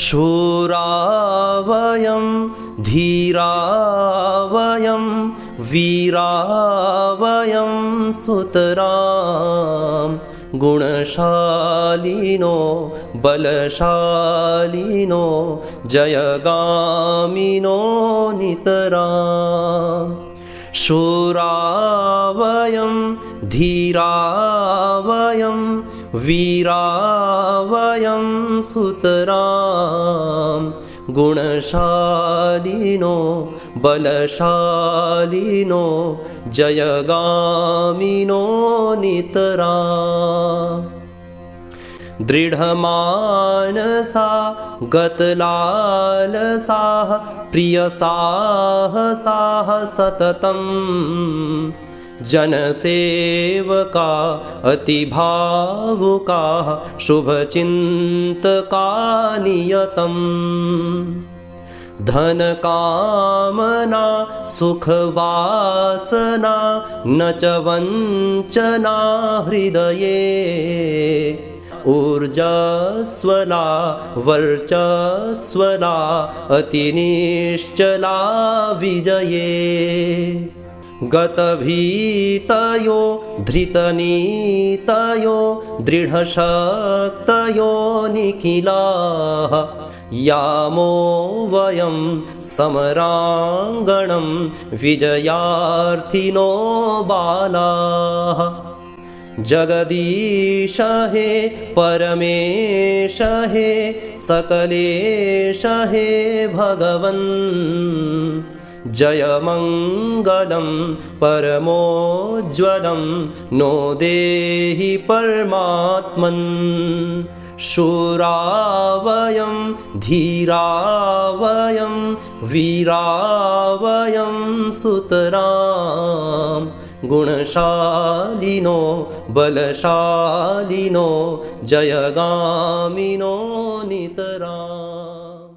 शूरा वयं धीरा वयं वीरा वयं सुतरां गुणशालिनो बलशालिनो जयगामिनो नितराम् शूरा वयं धीरा वयं वीरा वयं सुतरां गुणशालिनो बलशालिनो जयगामिनो नितराम् दृढमानसा गतलालसाः प्रियसाहसाः सततं जनसेवका अतिभावुकाः शुभचिन्तका नियतम् धनकामना सुखवासना न च वञ्चना हृदये ऊर्जस्वला वर्चस्वला अतिनिश्चला विजये गतभीतयो धृतनीतयो दृढशक्तयो निखिलाः यामो वयं समराङ्गणं विजयार्थिनो बालाः जगदीश हे परमेश हे सकलेश हे भगवन् जयमङ्गलं परमोज्ज्वलं नो देहि परमात्मन् शूरा वयं धीरा वयं वीरा वयं सुतरां गुणशालिनो बलशालिनो जयगामिनो नितराम्।